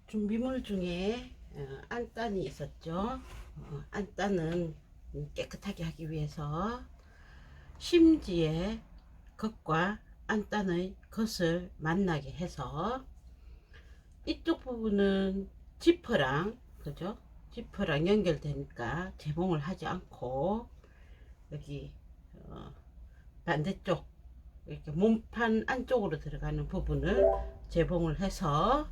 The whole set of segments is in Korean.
준비물 중에 안단이 있었죠. 안단은 깨끗하게 하기 위해서 심지의 겉과 안단의 겉을 만나게 해서 이쪽 부분은 지퍼랑 그죠? 지퍼랑 연결되니까 재봉을 하지 않고 여기 반대쪽 이렇게 몸판 안쪽으로 들어가는 부분을 재봉을 해서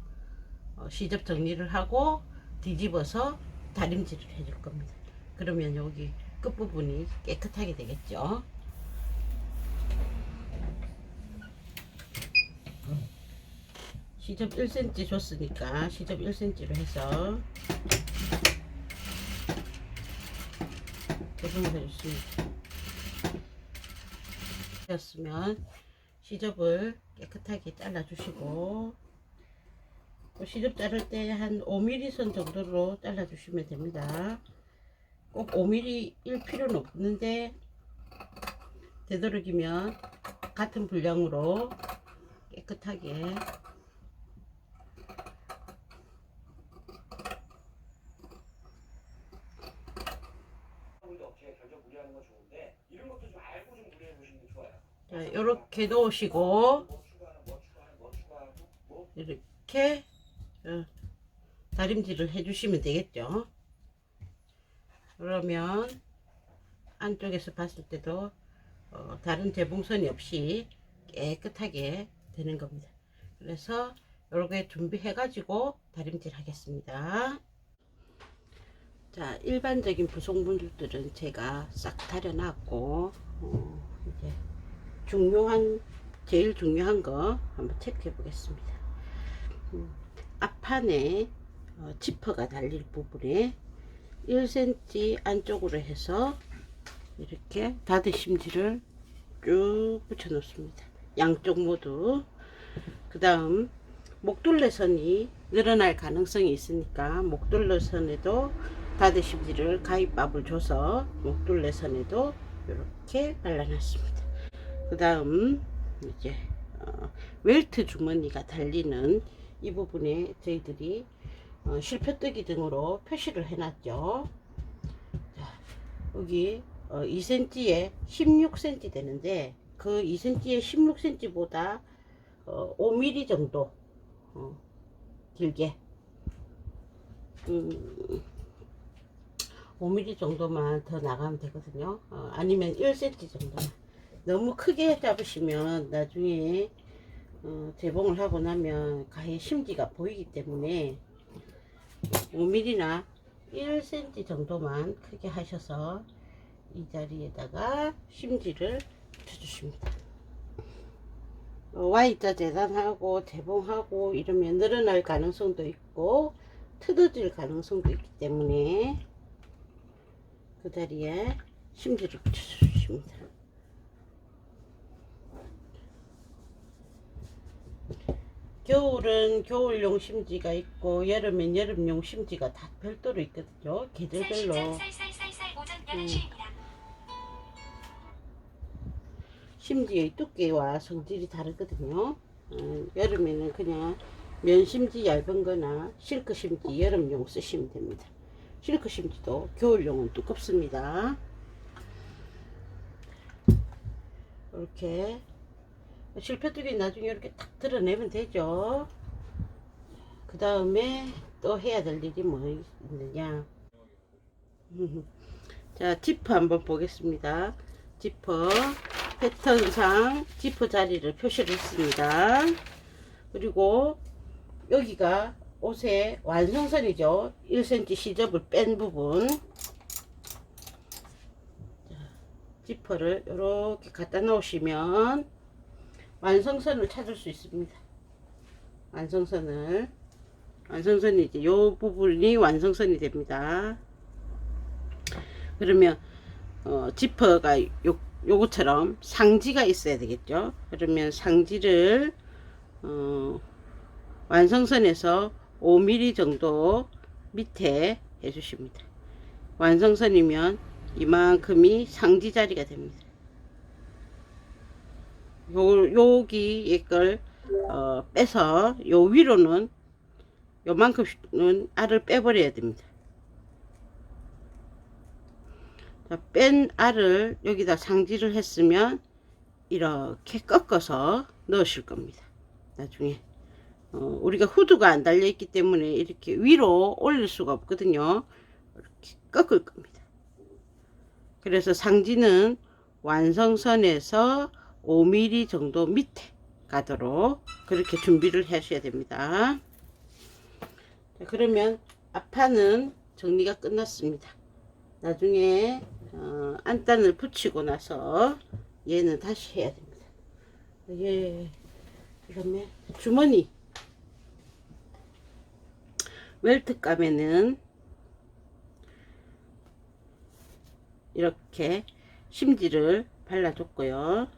시접 정리를 하고 뒤집어서 다림질을 해줄 겁니다. 그러면 여기 끝부분이 깨끗하게 되겠죠. 시접 1cm 줬으니까 시접 1cm로 해서 재봉을 해줬습니다. 되었으면 시접을 깨끗하게 잘라 주시고 시접 자를 때 한 5mm 선 정도로 잘라 주시면 됩니다. 꼭 5mm일 필요는 없는데 되도록이면 같은 분량으로 깨끗하게 이렇게 놓으시고 이렇게 다림질을 해주시면 되겠죠. 그러면 안쪽에서 봤을 때도 다른 재봉선이 없이 깨끗하게 되는 겁니다. 그래서 이렇게 준비해 가지고 다림질 하겠습니다. 자, 일반적인 부속물들은 제가 싹 다려 놨고 이제 제일 중요한 거 한번 체크해 보겠습니다. 앞판에 지퍼가 달릴 부분에 1cm 안쪽으로 해서 이렇게 닫으심지를 쭉 붙여 놓습니다. 양쪽 모두. 그 다음 목둘레선이 늘어날 가능성이 있으니까 목둘레선에도 닫으심지를 가위밥을 줘서 목둘레선에도 이렇게 발라놨습니다. 그 다음 이제 웰트 주머니가 달리는 이 부분에 저희들이 실표뜨기 등으로 표시를 해놨죠. 자, 여기 2cm에 16cm 되는데 그 2cm에 16cm보다 5mm 정도 길게 5mm 정도만 더 나가면 되거든요. 아니면 1cm 정도만. 너무 크게 잡으시면 나중에 재봉을 하고 나면 가해 심지가 보이기 때문에 5mm나 1cm 정도만 크게 하셔서 이 자리에다가 심지를 붙여주십니다. Y자 재단하고 재봉하고 이러면 늘어날 가능성도 있고 틀어질 가능성도 있기 때문에 그 자리에 심지를 붙여주십니다. 겨울은 겨울용 심지가 있고 여름엔 여름용 심지가 다 별도로 있거든요. 계절별로 심지의 두께와 성질이 다르거든요. 여름에는 그냥 면심지 얇은 거나 실크 심지 여름용 쓰시면 됩니다. 실크 심지도 겨울용은 두껍습니다. 이렇게 실표뜨기 나중에 이렇게 탁 드러내면 되죠. 그 다음에 또 해야 될 일이 뭐 있느냐. 자, 지퍼 한번 보겠습니다. 지퍼 패턴상 지퍼 자리를 표시를 했습니다. 그리고 여기가 옷의 완성선이죠. 1cm 시접을 뺀 부분. 자, 지퍼를 이렇게 갖다 놓으시면 완성선을 찾을 수 있습니다. 완성선이 이제 요 부분이 완성선이 됩니다. 그러면 지퍼가 요거처럼 상지가 있어야 되겠죠. 그러면 상지를 완성선에서 5mm 정도 밑에 해주십니다. 완성선이면 이만큼이 상지 자리가 됩니다. 여기 이걸 빼서 요 위로는 요만큼은 알을 빼버려야 됩니다. 자, 뺀 알을 여기다 상지를 했으면 이렇게 꺾어서 넣으실 겁니다. 나중에 우리가 후드가 안 달려 있기 때문에 이렇게 위로 올릴 수가 없거든요. 이렇게 꺾을 겁니다. 그래서 상지는 완성선에서 5mm 정도 밑에 가도록 그렇게 준비를 하셔야 됩니다. 자, 그러면 앞판은 정리가 끝났습니다. 나중에 안단을 붙이고 나서 얘는 다시 해야 됩니다. 예, 그다음에 주머니 웰트감에는 이렇게 심지를 발라줬고요.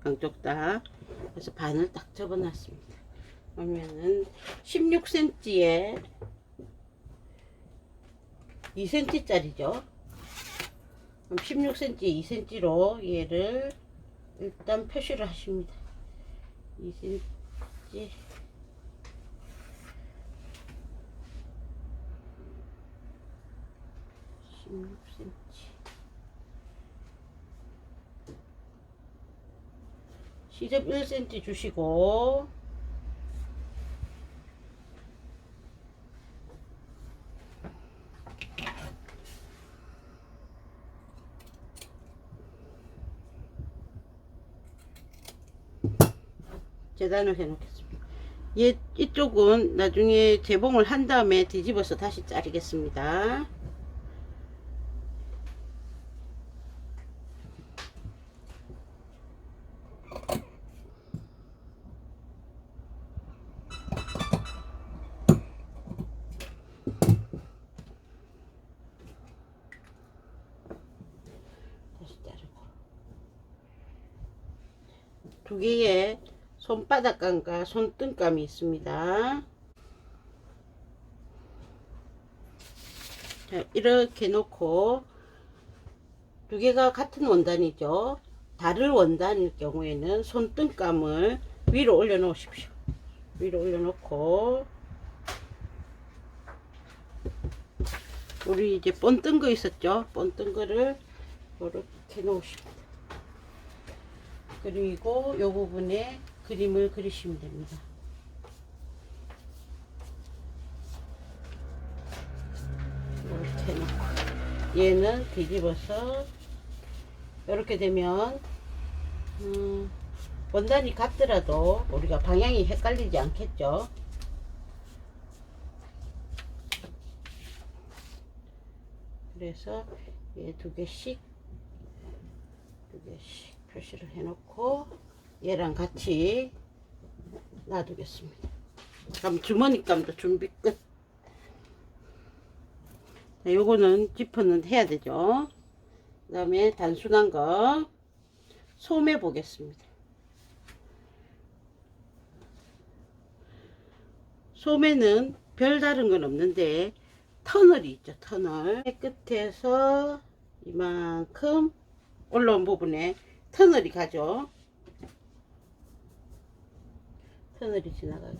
양쪽 다. 그래서 반을 딱 접어놨습니다. 그러면은 16cm에 2cm 짜리죠. 그럼 16cm 2cm로 얘를 일단 표시를 하십니다. 2cm 16cm 시접 1cm 주시고 재단을 해 놓겠습니다. 이쪽은 나중에 재봉을 한 다음에 뒤집어서 다시 자르겠습니다. 다시 자르고 두 개의 손바닥감과 손등감이 있습니다. 자, 이렇게 놓고 두 개가 같은 원단이죠. 다른 원단일 경우에는 손등감을 위로 올려 놓으십시오. 위로 올려 놓고 우리 이제 본 뜬 거 있었죠. 본 뜬 거를 이렇게 놓으십니다. 그리고 요 부분에 그림을 그리시면 됩니다. 이렇게 놓고 얘는 뒤집어서 이렇게 되면 원단이 같더라도 우리가 방향이 헷갈리지 않겠죠. 그래서 얘 두 개씩 표시를 해 놓고 얘랑 같이 놔두겠습니다. 그럼 주머니감도 준비 끝. 자, 요거는 지퍼는 해야 되죠. 그 다음에 단순한 거 소매 보겠습니다. 소매는 별다른 건 없는데 터널이 있죠. 터널 끝에서 이만큼 올라온 부분에 터널이 가죠. 터널이 지나가게.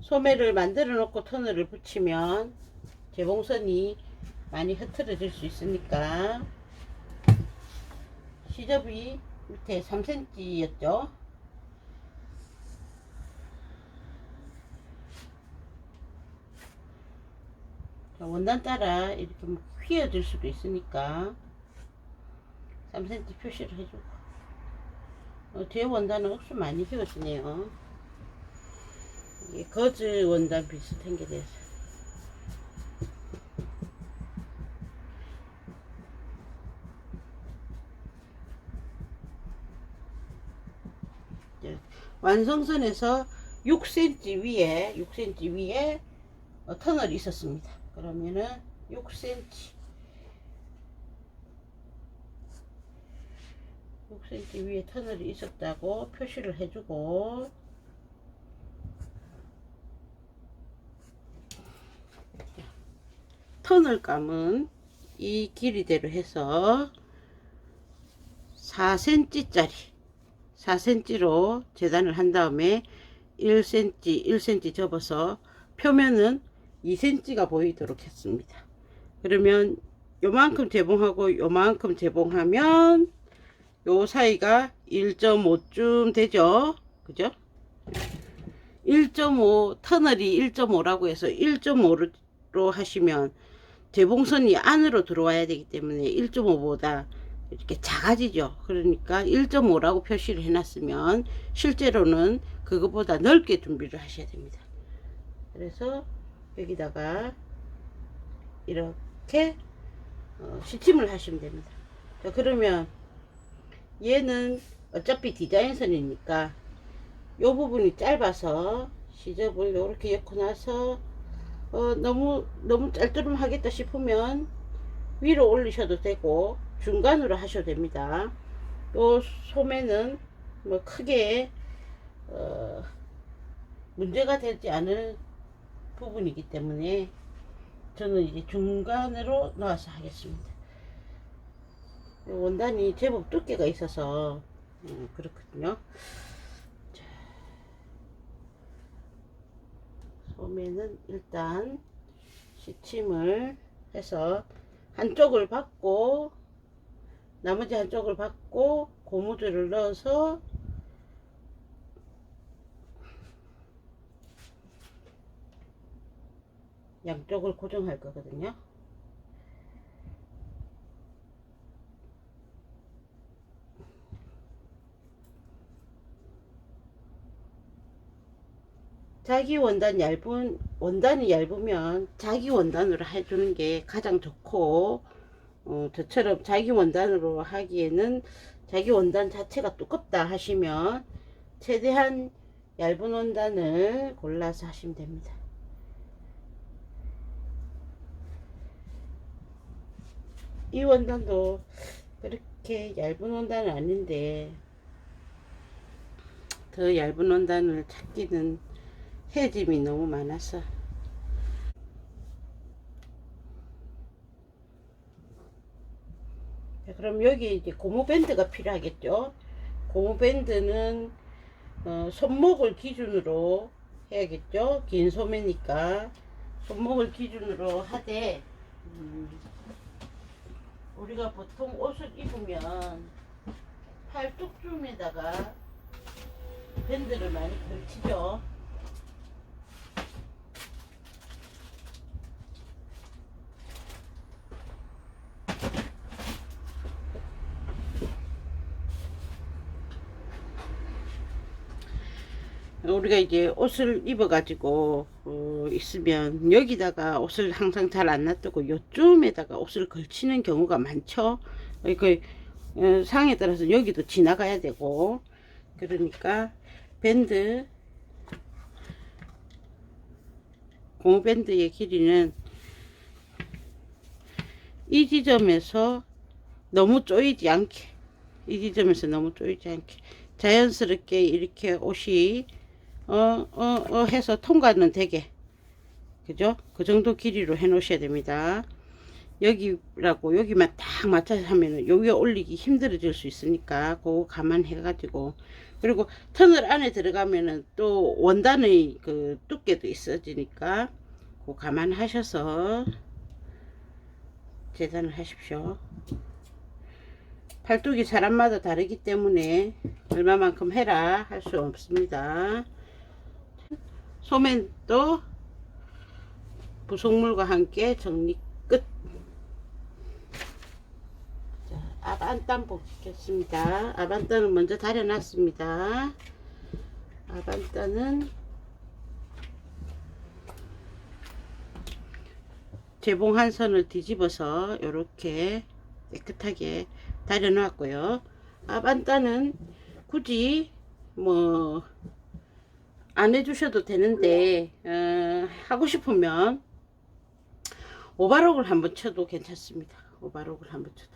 소매를 만들어 놓고 터널을 붙이면 재봉선이 많이 흐트러질 수 있으니까 시접이 밑에 3cm였죠. 원단 따라 이렇게 휘어질 수도 있으니까 3cm 표시를 해주고 뒤에 원단은 억수 많이 휘어지네요. 이게 거즈 원단 비슷한 게 돼서 완성선에서 6cm 위에 터널이 있었습니다. 그러면은 6cm 위에 터널이 있었다고 표시를 해주고 터널감은 이 길이대로 해서 4cm짜리 4cm로 재단을 한 다음에 1cm 접어서 표면은 2cm가 보이도록 했습니다. 그러면 요만큼 재봉하고 요만큼 재봉하면 요 사이가 1.5쯤 되죠. 그죠? 1.5 터널이 1.5라고 해서 1.5로 하시면 재봉선이 안으로 들어와야 되기 때문에 1.5보다 이렇게 작아지죠. 그러니까 1.5라고 표시를 해놨으면 실제로는 그것보다 넓게 준비를 하셔야 됩니다. 그래서 여기다가 이렇게 시침을 하시면 됩니다. 자, 그러면 얘는 어차피 디자인선이니까 요 부분이 짧아서 시접을 이렇게 엮고 나서 너무 짤뚜름하겠다 싶으면 위로 올리셔도 되고 중간으로 하셔도 됩니다. 요 소매는 뭐 크게 문제가 되지 않을 부분이기 때문에 저는 이제 중간으로 넣어서 하겠습니다. 원단이 제법 두께가 있어서 그렇거든요. 자, 소매는 일단 시침을 해서 한쪽을 받고 나머지 한쪽을 받고 고무줄을 넣어서 양쪽을 고정할 거거든요. 자기 원단이 얇으면 자기 원단으로 해주는 게 가장 좋고 저처럼 자기 원단으로 하기에는 자기 원단 자체가 두껍다 하시면 최대한 얇은 원단을 골라서 하시면 됩니다. 이 원단도 그렇게 얇은 원단은 아닌데 더 얇은 원단을 찾기는 헤짐이 너무 많아서. 자, 그럼 여기 이제 고무밴드가 필요하겠죠. 고무밴드는 손목을 기준으로 해야겠죠. 긴 소매니까 손목을 기준으로 하되 우리가 보통 옷을 입으면 팔뚝쯤에다가 밴드를 많이 걸치죠. 우리가 이제 옷을 입어 가지고 있으면 여기다가 옷을 항상 잘 안 놔두고 요쯤에다가 옷을 걸치는 경우가 많죠. 그 상에 따라서 여기도 지나가야 되고 그러니까 밴드 고무밴드의 길이는 이 지점에서 너무 조이지 않게 자연스럽게 이렇게 옷이 해서 통과는 되게, 그죠? 그 정도 길이로 해 놓으셔야 됩니다. 여기라고 여기만 딱 맞춰서 하면은 여기에 올리기 힘들어질 수 있으니까 그거 감안해 가지고, 그리고 터널 안에 들어가면은 또 원단의 그 두께도 있어지니까 그거 감안하셔서 재단을 하십시오. 팔뚝이 사람마다 다르기 때문에 얼마만큼 해라 할 수 없습니다. 소매도 부속물과 함께 정리 끝. 자, 아반단 보겠습니다. 아반단은 먼저 다려놨습니다. 아반단은 재봉한 선을 뒤집어서 이렇게 깨끗하게 다려 놨고요. 아반단은 굳이 뭐 안 해주셔도 되는데 하고 싶으면 오바록을 한번 쳐도 괜찮습니다. 오바록을 한번 쳐도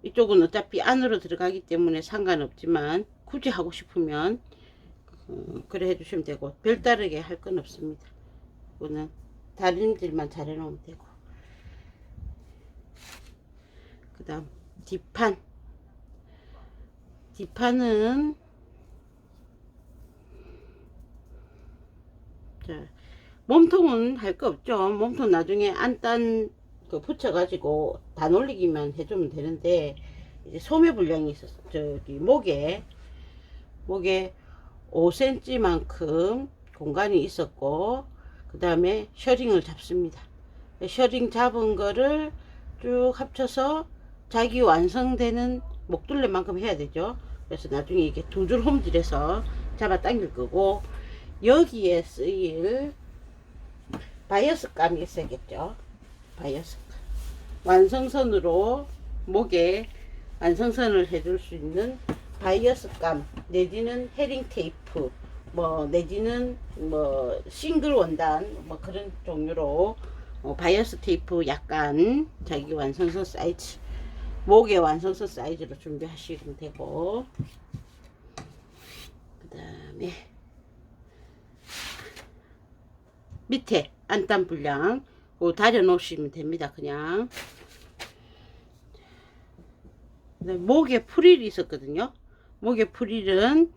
이쪽은 어차피 안으로 들어가기 때문에 상관없지만 굳이 하고 싶으면 그래 해주시면 되고 별다르게 할 건 없습니다. 이거는 다림질만 잘 해놓으면 되고. 그 다음 뒷판은 몸통은 할 거 없죠. 몸통 나중에 안단 그 붙여가지고 다 놀리기만 해주면 되는데, 이제 소매 불량이 있었어. 저기 목에 5cm만큼 공간이 있었고, 그 다음에 셔링을 잡습니다. 셔링 잡은 거를 쭉 합쳐서 자기 완성되는 목둘레만큼 해야 되죠. 그래서 나중에 이게 두 줄 홈질해서 잡아 당길 거고, 여기에 쓰일 바이어스 감이 있어야겠죠. 바이어스 감. 완성선으로 목에 완성선을 해줄 수 있는 바이어스 감 내지는 헤링 테이프 뭐 내지는 뭐 싱글 원단 뭐 그런 종류로 바이어스 테이프 약간 자기 완성선 사이즈 목의 완성선 사이즈로 준비하시면 되고, 그 다음에 밑에 안단 분량 다려 놓으시면 됩니다. 그냥 목에 프릴이 있었거든요. 목에 프릴은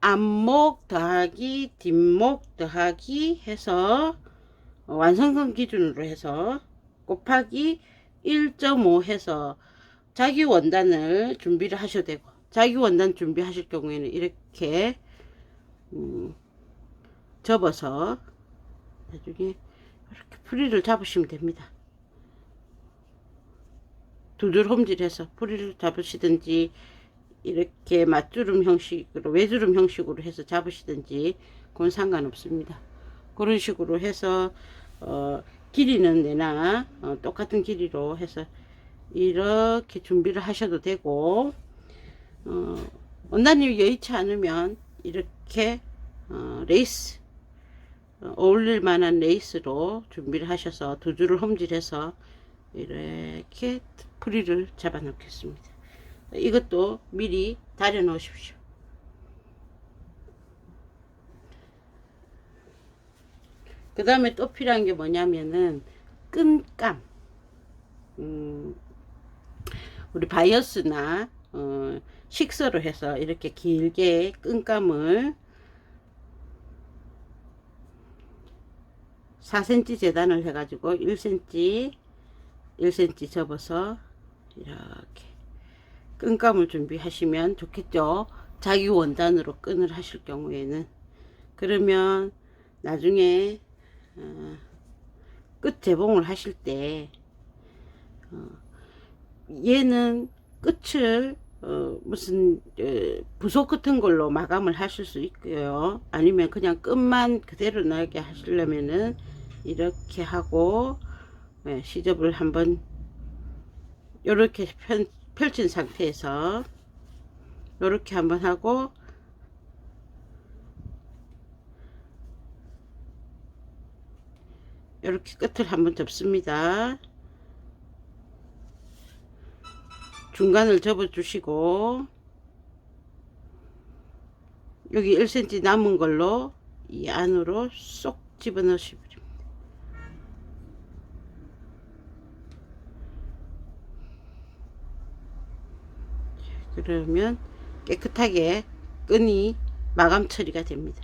앞목 더하기 뒷목 더하기 해서 완성선 기준으로 해서 곱하기 1.5 해서 자기 원단을 준비를 하셔도 되고, 자기 원단 준비하실 경우에는 이렇게 접어서 나중에 이렇게 프릴을 잡으시면 됩니다. 두 줄 홈질해서 프릴을 잡으시든지 이렇게 맞주름 형식으로 외주름 형식으로 해서 잡으시든지 그건 상관없습니다. 그런 식으로 해서 길이는 내나 똑같은 길이로 해서 이렇게 준비를 하셔도 되고, 원단이 여의치 않으면 이렇게 레이스 어울릴 만한 레이스로 준비를 하셔서 두 줄을 홈질해서 이렇게 프릴을 잡아 놓겠습니다. 이것도 미리 다려 놓으십시오. 그 다음에 또 필요한 게 뭐냐면은 끈감. 우리 바이어스나 식서로 해서 이렇게 길게 끈감을 4cm 재단을 해가지고 1cm 접어서 이렇게 끈감을 준비하시면 좋겠죠. 자기 원단으로 끈을 하실 경우에는. 그러면 나중에 끝 재봉을 하실 때 얘는 끝을 무슨 부속 같은 걸로 마감을 하실 수 있고요. 아니면 그냥 끝만 그대로 나게 하시려면은 이렇게 하고 시접을 한번 이렇게 펼친 상태에서 이렇게 한번 하고 이렇게 끝을 한번 접습니다. 중간을 접어 주시고 여기 1cm 남은 걸로 이 안으로 쏙 집어 넣으시면 됩니다. 그러면 깨끗하게 끈이 마감 처리가 됩니다.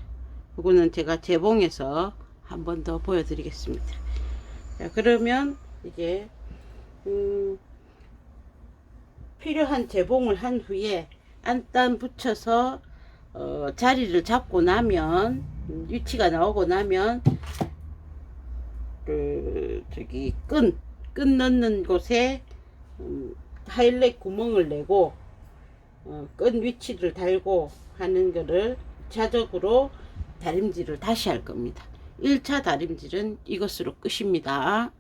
이거는 제가 재봉해서 한 번 더 보여드리겠습니다. 자, 그러면 이제 필요한 재봉을 한 후에 안단 붙여서 자리를 잡고 나면 위치가 나오고 나면 저기 끈 넣는 곳에 하일렛 구멍을 내고 끈 위치를 달고 하는 거를 차적으로 다림질을 다시 할 겁니다. 1차 다림질은 이것으로 끝입니다.